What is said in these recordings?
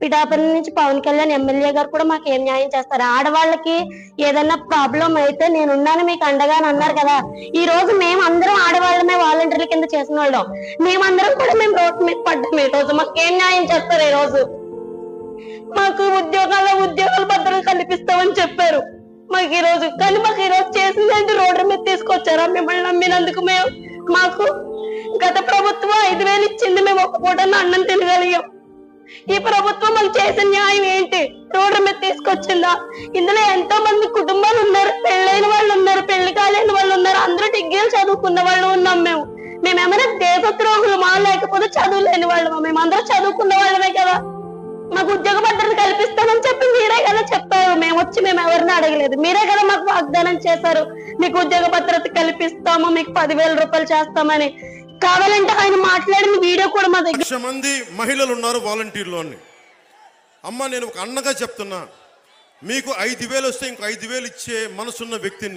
పిఠాపురం నుంచి పవన్ కళ్యాణ్ ఎమ్మెల్యే గారు కూడా మాకు ఏం న్యాయం చేస్తారు? ఆడవాళ్ళకి ఏదైనా ప్రాబ్లం అయితే నేనున్నాను మీకు అండగా అని అన్నారు కదా. ఈ రోజు మేము అందరం ఆడవాళ్ళమే వాలంటీర్ల కింద చేసిన వాళ్ళం. మేమందరం కూడా మేము రోడ్డు మీద పడ్డాం. ఈ రోజు మాకు ఏం న్యాయం చేస్తారు? ఈ రోజు మాకు ఉద్యోగాలు భద్రత కల్పిస్తామని చెప్పారు మాకు ఈ రోజు. కానీ మాకు ఈ రోజు చేసిందంటే రోడ్డు మీద తీసుకొచ్చారా? మిమ్మల్ని నమ్మినందుకు మాకు గత ప్రభుత్వం 5,000 ఇచ్చింది, మేము ఒక్క పూట అన్నం తినగలిగాం. ఈ ప్రభుత్వం మాకు చేసిన న్యాయం ఏంటి? రోడ్డు మీద తీసుకొచ్చిందా? ఇందులో ఎంతో మంది కుటుంబాలు ఉన్నారు, పెళ్ళైన వాళ్ళు ఉన్నారు, పెళ్లి కాలేని వాళ్ళు ఉన్నారు, అందరూ డిగ్రీలు చదువుకున్న వాళ్ళు ఉన్నాం. మేమేమైనా దేశద్రోహులమా లేకపోతే చదువులేని వాళ్ళమా? మేమందరం చదువుకున్న వాళ్ళమే కదా. మాకు ఉద్యోగ భద్రత కల్పిస్తామని చెప్పి మీరే కదా చెప్పారు. మేము ఎవరిని అడగలేదు, మీరే కదా మాకు వాగ్దానం చేశారు, మీకు ఉద్యోగ భద్రత కల్పిస్తాము, మీకు 10,000 రూపాయలు చేస్తామని. కావాలంటే ఆయన మాట్లాడిన వీడియో కూడా మా దగ్గర. 1,00,000 మంది మహిళలు ఉన్నారు వాలంటీర్లు అని. అమ్మ, నేను ఒక అన్నగా చెప్తున్నా, మీకు 5,000 వస్తే ఇంకో 5,000 ఇచ్చే మనసున్న వ్యక్తిని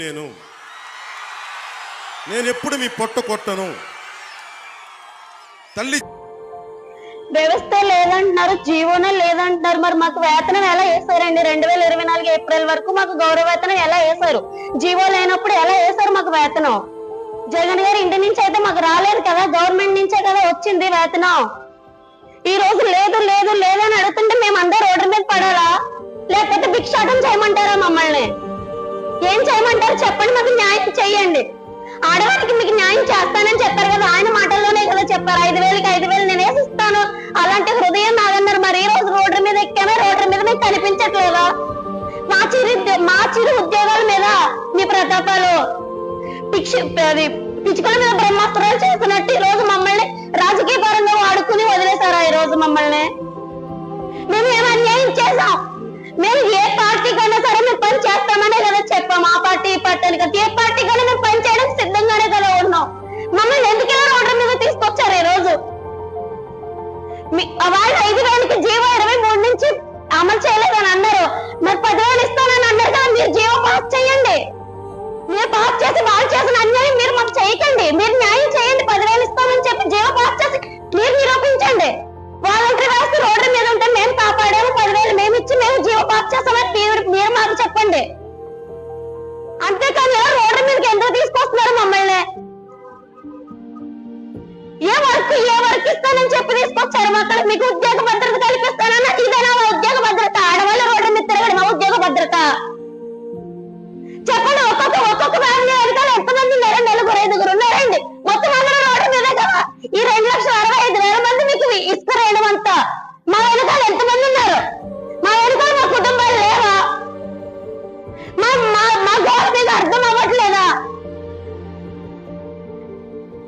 నేను ఎప్పుడు మీ పొట్ట కొట్టను. తల్లి వ్యవస్థ లేదంటున్నారు, జీవోనే లేదంటున్నారు. మరి మాకు వేతనం ఎలా వేసారండి? 2024 ఏప్రిల్ వరకు మాకు గౌరవ వేతనం ఎలా వేశారు? జీవో లేనప్పుడు ఎలా వేశారు మాకు వేతనం? జగన్ గారి ఇంటి నుంచి అయితే మాకు రాలేదు కదా, గవర్నమెంట్ నుంచే కదా వచ్చింది వేతనం. ఈ రోజు లేదు లేదు లేదని అడుగుతుంటే మేము అందరూ రోడ్డు మీద పడాలా? లేకపోతే భిక్షాటం చేయమంటారా? మమ్మల్ని ఏం చేయమంటారు చెప్పండి, మాకు న్యాయం చెయ్యండి. ఆడవారికి మీకు న్యాయం చేస్తానని చెప్పారు కదా, ఆయన మాటల్లోనే కదా చెప్పారు. 5,000కి 5,000 నేను వేసిస్తాను, అలాంటి హృదయం నాదన్నారు. మరి ఈ రోజు రోడ్డు మీద ఎక్కామే, రోడ్డు మీద మీకు కనిపించట్లేదా? మా చిరు ఉద్యోగాల మీద మీ ప్రతాపాలు పిచ్చుకల మీద బ్రహ్మాస్త్రాలు చేస్తున్నట్టు ఈ రోజు మమ్మల్ని రాజకీయ పరంగా వాడుకుని వదిలేశారా? ఈ రోజు మమ్మల్ని మేము ఏం అన్యాయం చేసాం? మేము ఏ పార్టీకైనా సరే మేము పని చేస్తామనే కదా చెప్పాం. ఆ పార్టీ ఈ పార్టీ అని కదా, ఏ పార్టీకైనా మేము పని చేయడానికి సిద్ధంగానే కదా ఉన్నాం. మమ్మల్ని ఎందుకైనా రోడ్డు మీద తీసుకొచ్చారు? ఈ రోజు వాళ్ళు 5,000కి జీవో 23 నుంచి అమలు చేయలేదని అన్నారు. మరి 10,000 ఇస్తానని అన్నారు కదా, మీరు జీవో పాస్ చేయండి. మీరు పాస్ చేసి వాళ్ళు చేసిన అన్యాయం మీరు మాకు చేయకండి. మీరు న్యాయం చేయండి. 10,000 ఇస్తామని చెప్పి జీవో పాస్ చేసి మీరు నిరూపించండి. వాలంటరీ వ్యవస్థ రోడ్డు మీద ఉంటే మేము కాపాడాము, 10,000 మేము ఇచ్చి మేము జీవో పాస్ చేస్తామని మీరు మాకు చెప్పండి. అంతేకాని రోడ్డు మీదకి ఎందుకు తీసుకొస్తున్నారు మమ్మల్ని? ఏ వర్క్ ఇస్తానని చెప్పి తీసుకొచ్చారు. మాకు మీకు ఉద్యోగ భద్రత కల్పిస్తానన్నా ఇదేనా మా ఉద్యోగ భద్రత? ఆడవాళ్ళ రోడ్డు మీద తిరగడం మా ఉద్యోగ భద్రత? చెప్పండి. ఒక్కొక్క ఫ్యామిలీ వెనకాల ఎంతమంది ఉన్నారు? 4, 5 ఉన్నారండి. మొత్తం అందరూ రోడ్డు మీదే కదా. ఈ 2,65,000 మంది మీకు ఇస్తారేయడం అంతా. మా వెనకాల ఎంతమంది ఉన్నారు? మా వెనకాల మా కుటుంబాలు లేవా? మా గోడ మీద అర్థం అవ్వట్లేదా?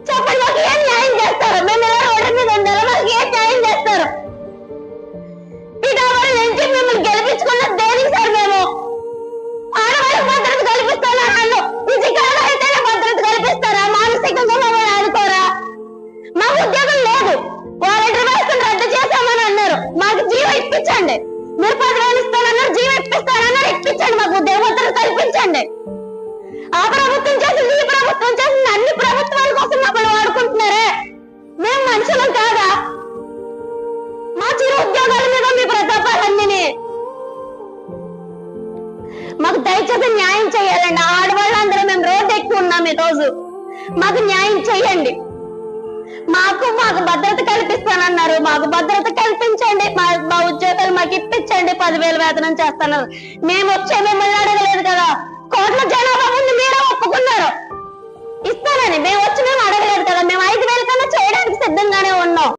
చెప్పండి, మాకు ఏం న్యాయం చేస్తారు? మేము ఎలా రోడ్డు మీద ఉండాలి? మాకు ఏం న్యాయం చేస్తారు? పిఠాపురం నుంచి మిమ్మల్ని గెలిపించుకున్న దేనికి సార్? మేము ఆడవాళ్ళకి భద్రత కల్పిస్తాను, ఫిజికల్గా అయితే భద్రత కల్పిస్తారా? మానసికంగా మమ్మల్ని ఆడుకోరా? మాకు ఉద్యోగం లేదు, వాలంటరీ వ్యవస్థను రద్దు చేస్తామని అన్నారు. మాకు జీవో ఇప్పించండి. మీరు 10,000 ఇస్తానన్నారు, జీవో ఇప్పిస్తానన్నారు, ఇప్పించండి. మాకు ఉద్యోగ భద్రత కల్పించండి. ఆ ప్రభుత్వం చేసింది, ఈ ప్రభుత్వం చేసింది, అన్ని ప్రభుత్వాల కోసం మమ్మల్ని వాడుకుంటున్నారే. మేము మనుషులం కాదా? మా చిరు ఉద్యోగాల మీద మీ ప్రతాపాలన్నీ. మాకు దయచేసి న్యాయం చేయాలండి. ఆడవాళ్ళందరూ మేము రోడ్డు ఎక్కువ ఉన్నాం. ఈ రోజు మాకు న్యాయం చేయండి. మాకు భద్రత కల్పిస్తానన్నారు, మాకు భద్రత కల్పించండి. మా ఉద్యోగాలు మాకు ఇప్పించండి. 10,000 వేతనం చేస్తాను. మేము వచ్చే మిమ్మల్ని అడగలేదు కదా. కోట్ల జనాభా